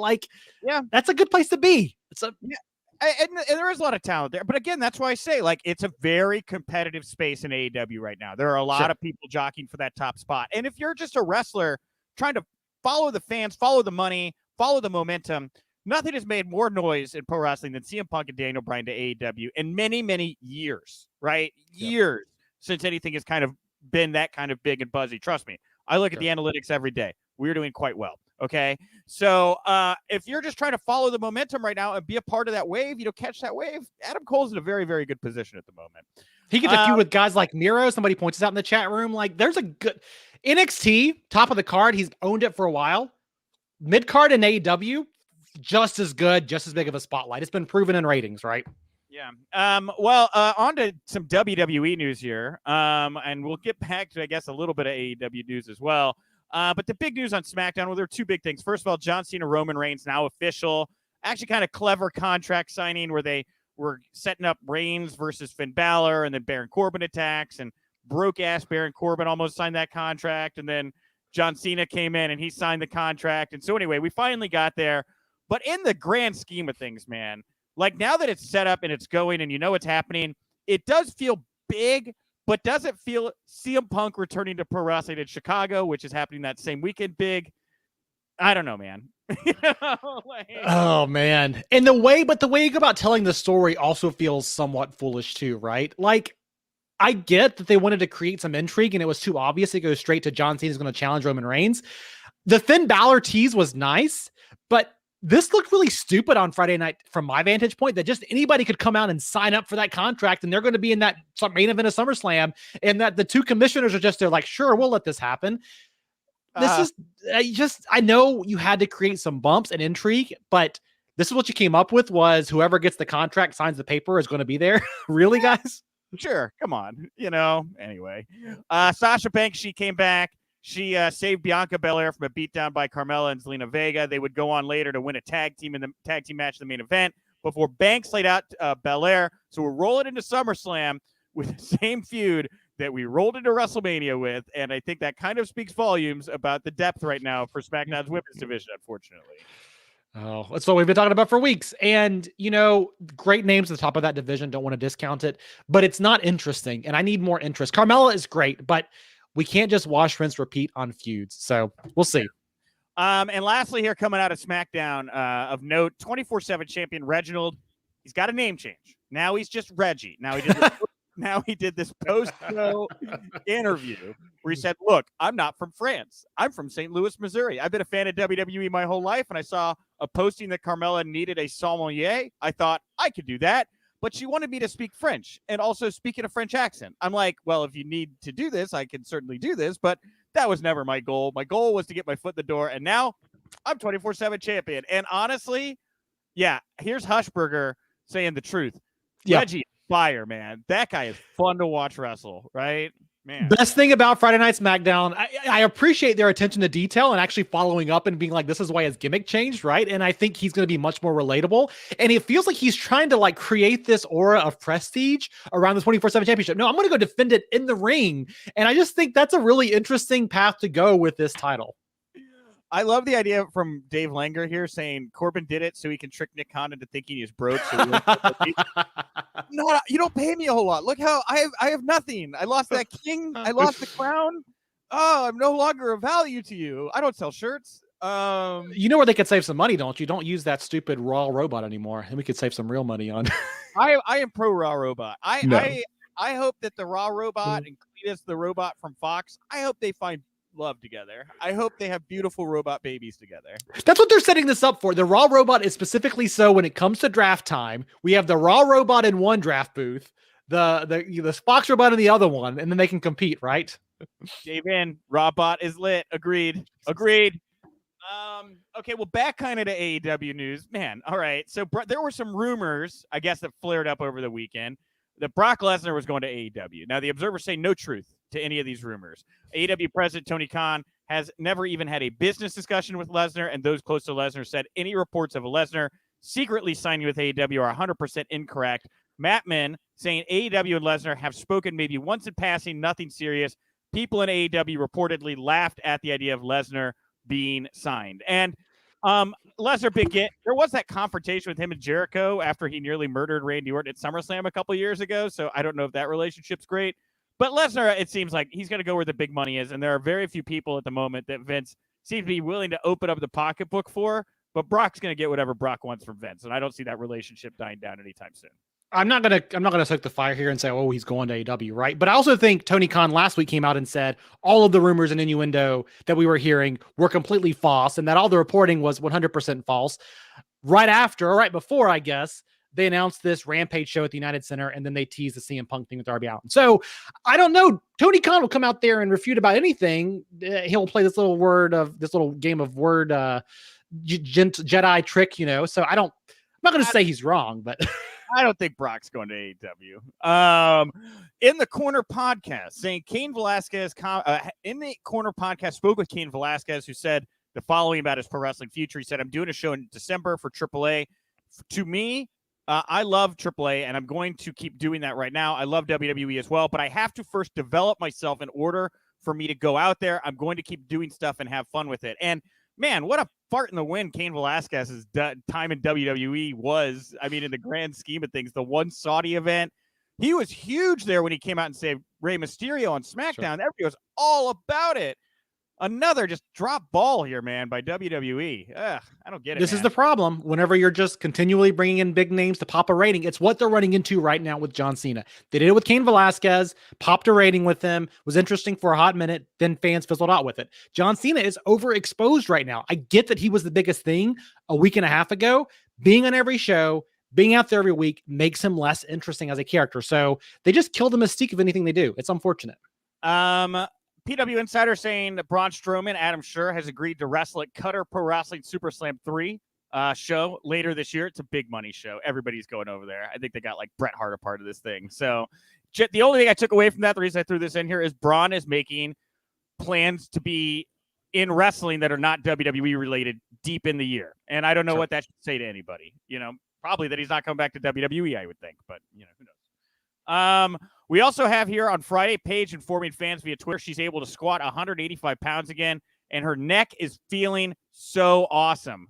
Yeah, that's a good place to be. And there is a lot of talent there. But again, that's why I say, it's a very competitive space in AEW right now. There are a lot of people jockeying for that top spot. And if you're just a wrestler trying to follow the fans, follow the money, follow the momentum, nothing has made more noise in pro wrestling than CM Punk and Daniel Bryan to AEW in many, many years, right? Years since anything has kind of been that kind of big and buzzy. Trust me. I look at the analytics every day. We're doing quite well. Okay. So if you're just trying to follow the momentum right now and be a part of that wave, catch that wave, Adam Cole's in a very, very good position at the moment. He gets a few with guys like Miro. Somebody points this out in the chat room. There's a good NXT top of the card. He's owned it for a while. Mid card and AEW, just as good, just as big of a spotlight. It's been proven in ratings, right? Yeah. Well, on to some WWE news here. And we'll get back to, I guess, a little bit of AEW news as well. But the big news on SmackDown, well, there are two big things. First of all, John Cena, Roman Reigns now official. Actually, kind of clever contract signing where they were setting up Reigns versus Finn Balor, and then Baron Corbin attacks, and broke ass Baron Corbin almost signed that contract, and then John Cena came in and he signed the contract. And so anyway, we finally got there. But in the grand scheme of things, man, like now that it's set up and it's going and you know what's happening, it does feel big, but does it feel CM Punk returning to pro wrestling in Chicago, which is happening that same weekend, big? I don't know, man. Oh man. And the way you go about telling the story also feels somewhat foolish too, right? Like, I get that they wanted to create some intrigue and it was too obvious to go straight to John Cena's going to challenge Roman Reigns. The Finn Balor tease was nice, but this looked really stupid on Friday night from my vantage point, that just anybody could come out and sign up for that contract and they're going to be in that main event of SummerSlam, and that the two commissioners are just, they're like, sure, we'll let this happen. This is I know you had to create some bumps and intrigue, but this is what you came up with, was whoever gets the contract, signs the paper, is going to be there. Really, guys? Sure. Come on. Anyway, Sasha Banks, she came back. She saved Bianca Belair from a beatdown by Carmella and Zelina Vega. They would go on later to win a tag team match in the main event before Banks laid out Belair. So we're rolling into SummerSlam with the same feud that we rolled into WrestleMania with. And I think that kind of speaks volumes about the depth right now for SmackDown's women's division, unfortunately. Oh, that's what we've been talking about for weeks. And, great names at the top of that division. Don't want to discount it, but it's not interesting. And I need more interest. Carmella is great, but we can't just wash, rinse, repeat on feuds. So we'll see. And lastly, here coming out of SmackDown of note, 24/7 champion Reginald. He's got a name change. Now he's just Reggie. Now he did this post-show interview where he said, look, I'm not from France. I'm from St. Louis, Missouri. I've been a fan of WWE my whole life, and I saw a posting that Carmella needed a sommelier. I thought I could do that, but she wanted me to speak French and also speak in a French accent. I'm like, well, if you need to do this, I can certainly do this, but that was never my goal. My goal was to get my foot in the door, and now I'm 24/7 champion. And honestly, yeah, here's Hushberger saying the truth. Yep. Reggie, fire, man. That guy is fun to watch wrestle, right? Man. Best thing about Friday Night SmackDown, I appreciate their attention to detail and actually following up and being like, this is why his gimmick changed, right? And I think he's going to be much more relatable. And it feels like he's trying to create this aura of prestige around the 24/7 championship. No, I'm going to go defend it in the ring. And I just think that's a really interesting path to go with this title. I love the idea from Dave Langer here saying Corbin did it so he can trick Nick Khan into thinking he's broke. So no, you don't pay me a whole lot. Look how I have nothing. I lost that king. I lost the crown. Oh, I'm no longer of value to you. I don't sell shirts. You know where they could save some money, don't you? Don't use that stupid Raw robot anymore, and we could save some real money on. I am pro Raw robot. I hope that the Raw robot and Cletus the robot from Fox, I hope they find love together. I hope they have beautiful robot babies together. That's what they're setting this up for. The Raw robot is specifically so when it comes to draft time, we have the Raw robot in one draft booth, the Fox robot in the other one, and then they can compete, right? Dave in, Robot is lit. Agreed. Okay, well, back kind of to AEW news. Man, all right. So there were some rumors, I guess, that flared up over the weekend that Brock Lesnar was going to AEW. Now, the observers say no truth to any of these rumors. AEW president Tony Khan has never even had a business discussion with Lesnar, and those close to Lesnar said any reports of Lesnar secretly signing with AEW are 100% incorrect. Mattman saying AEW and Lesnar have spoken maybe once in passing, nothing serious. People in AEW reportedly laughed at the idea of Lesnar being signed. And Lesnar big get. There was that confrontation with him and Jericho after he nearly murdered Randy Orton at SummerSlam a couple years ago, so I don't know if that relationship's great. But Lesnar, it seems like he's going to go where the big money is, and there are very few people at the moment that Vince seems to be willing to open up the pocketbook for, but Brock's going to get whatever Brock wants from Vince, and I don't see that relationship dying down anytime soon. I'm not gonna soak the fire here and say, oh, he's going to AEW, right? But I also think Tony Khan last week came out and said all of the rumors and innuendo that we were hearing were completely false, and that all the reporting was 100% false. Right before, I guess, they announced this Rampage show at the United Center, and then they teased the CM Punk thing with Darby Allin. So I don't know. Tony Khan will come out there and refute about anything. He'll play this little game of word Jedi trick, So I'm not going to say he's wrong, but I don't think Brock's going to AEW. In the Corner podcast, saying Cain Velasquez in the Corner podcast spoke with Cain Velasquez, who said the following about his pro wrestling future. He said, "I'm doing a show in December for AAA. To me, I love AAA, and I'm going to keep doing that right now. I love WWE as well, but I have to first develop myself in order for me to go out there. I'm going to keep doing stuff and have fun with it." And man, what a fart in the wind Cain Velasquez's time in WWE was. I mean, in the grand scheme of things, the one Saudi event, he was huge there when he came out and saved Rey Mysterio on SmackDown. Sure. Everybody was all about it. Another just drop ball here, man, by WWE. Ugh, I don't get it. This is the problem. Whenever you're just continually bringing in big names to pop a rating, it's what they're running into right now with John Cena. They did it with Cain Velasquez, popped a rating with him, was interesting for a hot minute, then fans fizzled out with it. John Cena is overexposed right now. I get that he was the biggest thing a week and a half ago. Being on every show, being out there every week makes him less interesting as a character. So they just kill the mystique of anything they do. It's unfortunate. PW Insider saying that Braun Strowman, Adam Scherr, has agreed to wrestle at Cutter Pro Wrestling Super Slam 3 show later this year. It's a big money show. Everybody's going over there. I think they got like Bret Hart a part of this thing. So the only thing I took away from that, the reason I threw this in here, is Braun is making plans to be in wrestling that are not WWE related deep in the year. And I don't know what that should say to anybody. You know, probably that he's not coming back to WWE, I would think. But, you know, who knows? We also have here on Friday, Paige informing fans via Twitter she's able to squat 185 pounds again, and her neck is feeling so awesome.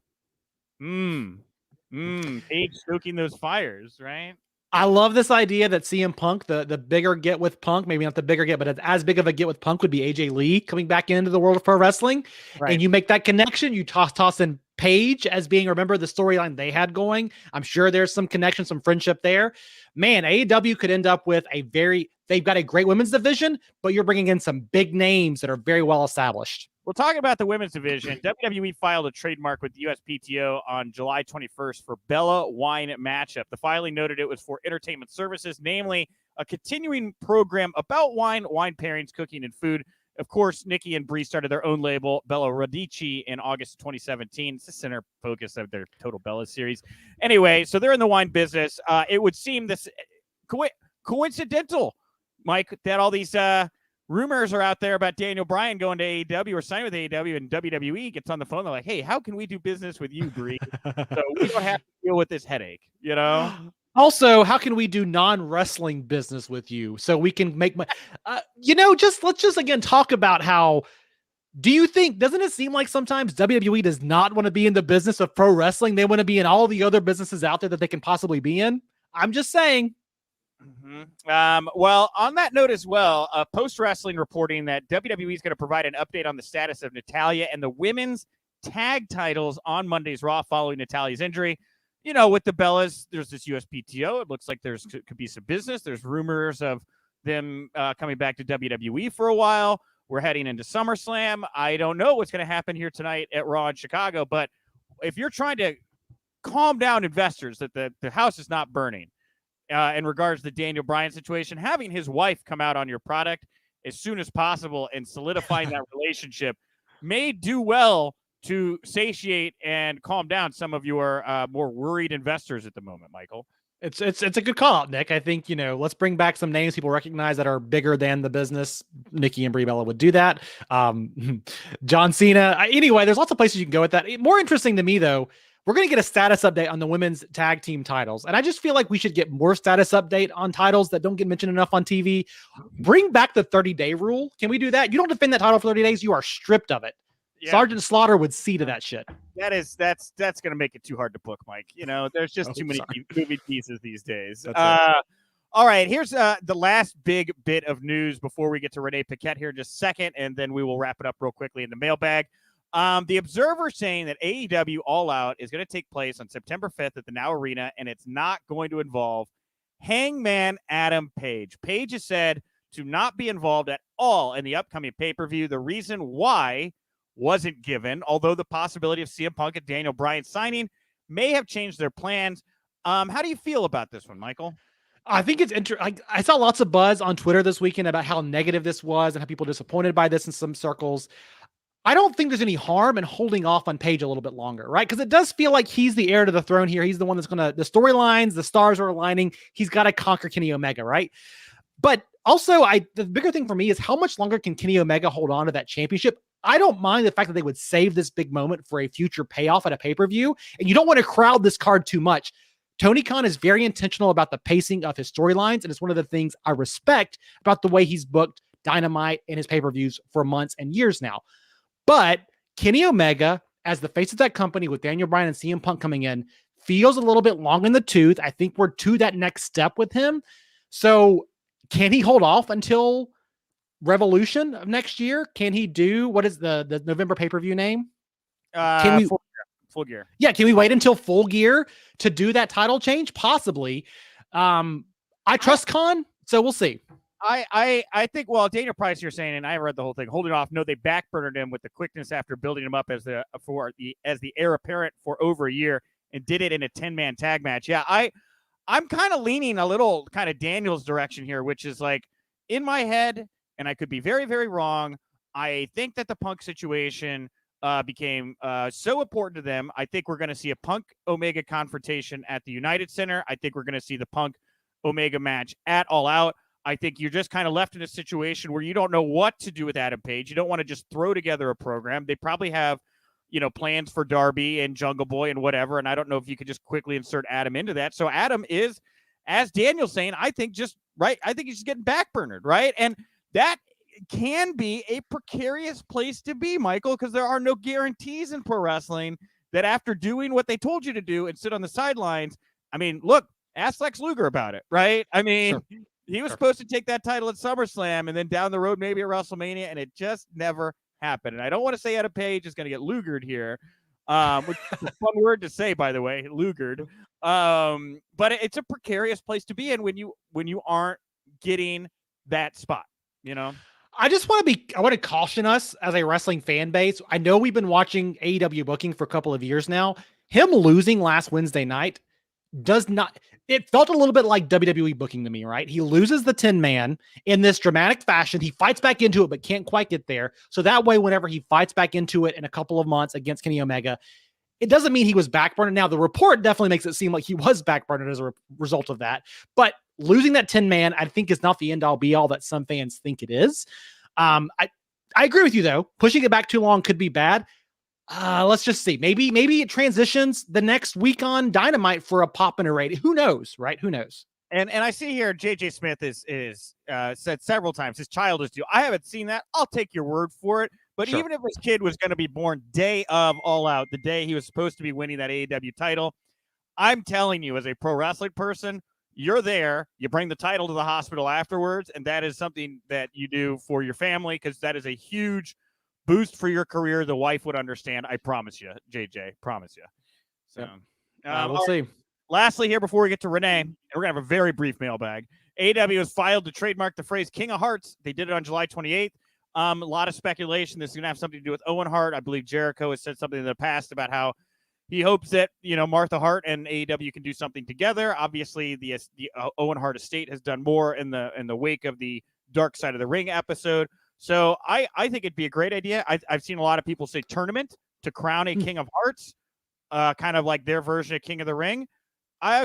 Paige stoking those fires, right? I love this idea that CM Punk, the bigger get with Punk, maybe not the bigger get, but as big of a get with Punk would be AJ Lee coming back into the world of pro wrestling. Right. And you make that connection. You toss in Paige as being, remember the storyline they had going. I'm sure there's some connection, some friendship there. Man, AEW could end up with they've got a great women's division, but you're bringing in some big names that are very well established. We'll talk about the women's division. WWE filed a trademark with the USPTO on July 21st for Bella Wine matchup. The filing noted it was for entertainment services, namely a continuing program about wine pairings, cooking, and food. Of course, Nikki and Brie started their own label, Bella Radici, in August 2017. It's the center focus of their Total Bella series. Anyway, so they're in the wine business. It would seem this coincidental, Mike, that all these rumors are out there about Daniel Bryan going to AEW or signing with AEW, and WWE gets on the phone. They're like, "Hey, how can we do business with you, Brie? So we don't have to deal with this headache, you know?" Also, how can we do non-wrestling business with you so we can make money? Let's just again talk about how. Do you think? Doesn't it seem like sometimes WWE does not want to be in the business of pro wrestling? They want to be in all the other businesses out there that they can possibly be in. I'm just saying. Well, on that note as well, Post Wrestling reporting that WWE is going to provide an update on the status of Natalya and the women's tag titles on Monday's Raw following Natalya's injury. You know, with the Bellas, there's this USPTO. It looks like could be some business. There's rumors of them coming back to WWE for a while. We're heading into SummerSlam. I don't know what's going to happen here tonight at Raw in Chicago, but if you're trying to calm down investors that the house is not burning, in regards to the Daniel Bryan situation, having his wife come out on your product as soon as possible and solidifying that relationship may do well to satiate and calm down some of your more worried investors at the moment, Michael. It's a good call out, Nick. I think, let's bring back some names people recognize that are bigger than the business. Nikki and Brie Bella would do that. John Cena. Anyway, there's lots of places you can go with that. More interesting to me, though, we're going to get a status update on the women's tag team titles. And I just feel like we should get more status update on titles that don't get mentioned enough on TV. Bring back the 30-day rule. Can we do that? You don't defend that title for 30 days. You are stripped of it. Yeah. Sergeant Slaughter would see to that shit. That's going to make it too hard to book, Mike. There's just too many moving pieces these days. All right, here's the last big bit of news before we get to Renee Paquette here in just a second, and then we will wrap it up real quickly in the mailbag. The Observer saying that AEW All Out is going to take place on September 5th at the Now Arena, and it's not going to involve Hangman Adam Page. Page has said to not be involved at all in the upcoming pay-per-view. The reason why wasn't given, although the possibility of CM Punk and Daniel Bryan signing may have changed their plans. How do you feel about this one, Michael? I think it's interesting. I saw lots of buzz on Twitter this weekend about how negative this was and how people were disappointed by this in some circles. I don't think there's any harm in holding off on Page a little bit longer, right? Because it does feel like he's the heir to the throne here. He's the one that's going to, the storylines, the stars are aligning. He's got to conquer Kenny Omega, right? But also, the bigger thing for me is how much longer can Kenny Omega hold on to that championship? I don't mind the fact that they would save this big moment for a future payoff at a pay-per-view, and you don't want to crowd this card too much. Tony Khan is very intentional about the pacing of his storylines, and it's one of the things I respect about the way he's booked Dynamite and his pay-per-views for months and years now. But Kenny Omega, as the face of that company with Daniel Bryan and CM Punk coming in, feels a little bit long in the tooth. I think we're to that next step with him. So can he hold off until Revolution of next year? Can he do, what is the November pay-per-view name? Can we, Full Gear. Yeah, can we wait until Full Gear to do that title change? Possibly. I trust Khan, so we'll see. I think, well, Daniel Price, you're saying, and I read the whole thing, holding off. No, they backburnered him with the quickness after building him up as the heir apparent for over a year and did it in a 10-man tag match. Yeah, I'm kind of leaning a little kind of Daniel's direction here, which is like in my head, and I could be very, very wrong. I think that the Punk situation became so important to them. I think we're going to see a Punk Omega confrontation at the United Center. I think we're going to see the Punk Omega match at All Out. I think you're just kind of left in a situation where you don't know what to do with Adam Page. You don't want to just throw together a program. They probably have, plans for Darby and Jungle Boy and whatever. And I don't know if you could just quickly insert Adam into that. So Adam is, as Daniel's saying, I think just right. I think he's just getting backburnered, right? And that can be a precarious place to be, Michael, because there are no guarantees in pro wrestling that after doing what they told you to do and sit on the sidelines. I mean, look, ask Lex Luger about it, right? I mean, sure. He was supposed to take that title at SummerSlam and then down the road maybe at WrestleMania, and it just never happened. And I don't want to say Adam Page is going to get lugered here, which is a fun word to say, by the way, lugered. But it's a precarious place to be in when you aren't getting that spot, I want to caution us as a wrestling fan base. I know we've been watching AEW booking for a couple of years now. Him losing last Wednesday night it felt a little bit like WWE booking to me, right? He loses the 10-man in this dramatic fashion. He fights back into it, but can't quite get there. So that way, whenever he fights back into it in a couple of months against Kenny Omega, it doesn't mean he was backburnered. Now, the report definitely makes it seem like he was backburnered as a result of that. But losing that 10-man, I think, is not the end-all be-all that some fans think it is. I agree with you, though. Pushing it back too long could be bad. Let's just see. Maybe it transitions the next week on Dynamite for a pop and a rating. Who knows, right? Who knows? And I see here JJ Smith is said several times his child is due. I haven't seen that. I'll take your word for it. But sure. Even if his kid was going to be born day of All Out, the day he was supposed to be winning that AEW title, I'm telling you, as a pro wrestling person, you're there. You bring the title to the hospital afterwards, and that is something that you do for your family because that is a huge boost for your career. The wife would understand. I promise you, JJ. Promise you. So we'll see. Lastly, here before we get to Renee, and we're gonna have a very brief mailbag. AEW has filed to trademark the phrase "King of Hearts." They did it on July 28th. A lot of speculation. This is gonna have something to do with Owen Hart. I believe Jericho has said something in the past about how he hopes that Martha Hart and AEW can do something together. Obviously, the Owen Hart estate has done more in the wake of the Dark Side of the Ring episode. So I think it'd be a great idea. I've seen a lot of people say tournament to crown a King of Hearts, kind of like their version of King of the Ring.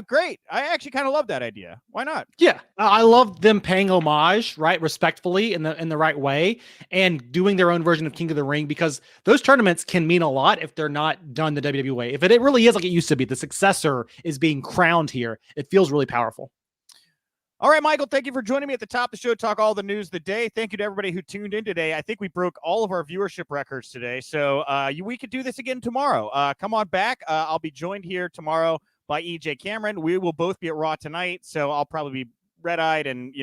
Great. I actually kind of love that idea. Why not? Yeah, I love them paying homage, right, respectfully in the right way, and doing their own version of King of the Ring, because those tournaments can mean a lot if they're not done the WWE way. If it really is like it used to be, the successor is being crowned here. It feels really powerful. All right, Michael, thank you for joining me at the top of the show, talk all the news of the day. Thank you to everybody who tuned in today. I think we broke all of our viewership records today, so we could do this again tomorrow. Come on back. I'll be joined here tomorrow by EJ Cameron. We will both be at Raw tonight, so I'll probably be red-eyed and,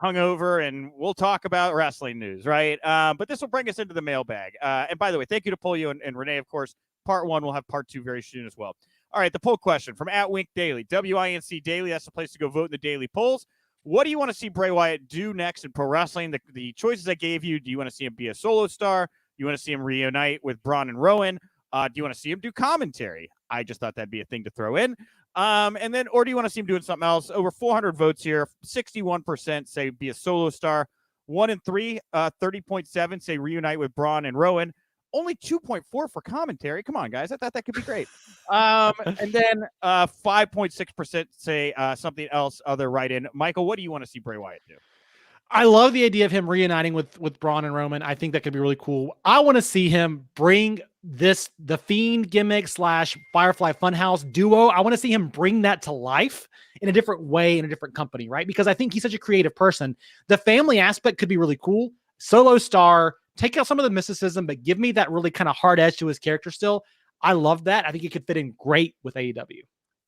hungover, and we'll talk about wrestling news, right? But this will bring us into the mailbag. And by the way, thank you to Polio and Renee, of course. Part 1, we'll have Part 2 very soon as well. All right, the poll question from @Wink Daily, WINC Daily. That's the place to go vote in the daily polls. What do you want to see Bray Wyatt do next in pro wrestling? The choices I gave you. Do you want to see him be a solo star? Do you want to see him reunite with Braun and Rowan? Do you want to see him do commentary? I just thought that'd be a thing to throw in. Or do you want to see him doing something else? Over 400 votes here. 61% say be a solo star. 1 in 3, 30.7 say reunite with Braun and Rowan. Only 2.4 for commentary. Come on, guys. I thought that could be great. And then 5.6% say something else other write-in. Michael, what do you want to see Bray Wyatt do? I love the idea of him reuniting with Braun and Roman. I think that could be really cool. I want to see him bring the Fiend gimmick / Firefly Funhouse duo. I want to see him bring that to life in a different way, in a different company, right? Because I think he's such a creative person. The family aspect could be really cool. Solo star, take out some of the mysticism, but give me that really kind of hard edge to his character still. I love that. I think it could fit in great with AEW.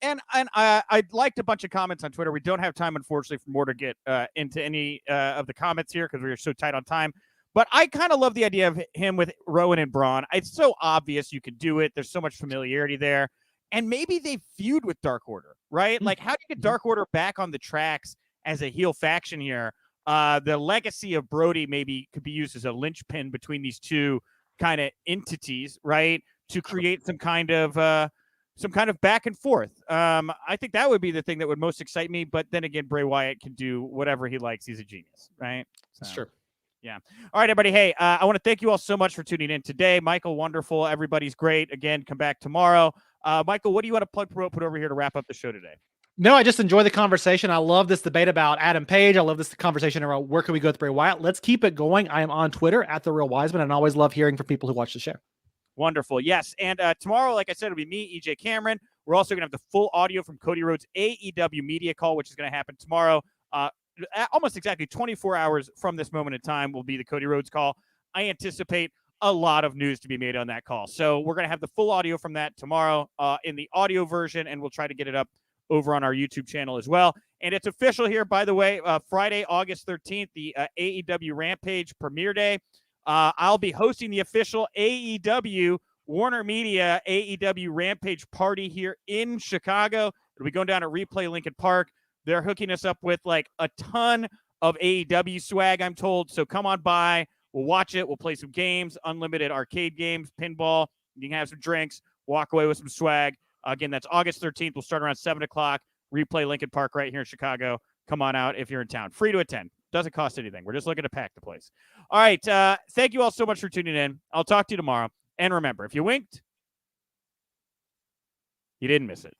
And I liked a bunch of comments on Twitter. We don't have time, unfortunately, for more to get into any of the comments here because we are so tight on time. But I kind of love the idea of him with Rowan and Braun. It's so obvious you could do it. There's so much familiarity there. And maybe they feud with Dark Order, right? Like, how do you get Dark Order back on the tracks as a heel faction here? The legacy of Brody maybe could be used as a linchpin between these two kind of entities, right? To create some kind of back and forth. I think that would be the thing that would most excite me. But then again, Bray Wyatt can do whatever he likes. He's a genius, right? That's true. Yeah. All right, everybody. Hey, I want to thank you all so much for tuning in today. Michael, wonderful. Everybody's great. Again, come back tomorrow. Michael, what do you want to put over here to wrap up the show today? No, I just enjoy the conversation. I love this debate about Adam Page. I love this conversation around where can we go with Bray Wyatt. Let's keep it going. I am on Twitter at @TheRealWiseman, and I always love hearing from people who watch the show. Wonderful. Yes. And tomorrow, like I said, it'll be me, EJ Cameron. We're also going to have the full audio from Cody Rhodes' AEW media call, which is going to happen tomorrow. Almost exactly 24 hours from this moment in time will be the Cody Rhodes call. I anticipate a lot of news to be made on that call. So we're going to have the full audio from that tomorrow in the audio version, and we'll try to get it up over on our YouTube channel as well. And it's official here, by the way, Friday, August 13th, the AEW Rampage premiere day. I'll be hosting the official AEW Warner Media AEW Rampage party here in Chicago. It'll be going down at Replay Lincoln Park. They're hooking us up with like a ton of AEW swag, I'm told. So come on by. We'll watch it. We'll play some games, unlimited arcade games, pinball. You can have some drinks, walk away with some swag. Again, that's August 13th. We'll start around 7 o'clock. Replay Lincoln Park right here in Chicago. Come on out if you're in town. Free to attend. Doesn't cost anything. We're just looking to pack the place. All right. Thank you all so much for tuning in. I'll talk to you tomorrow. And remember, if you winked, you didn't miss it.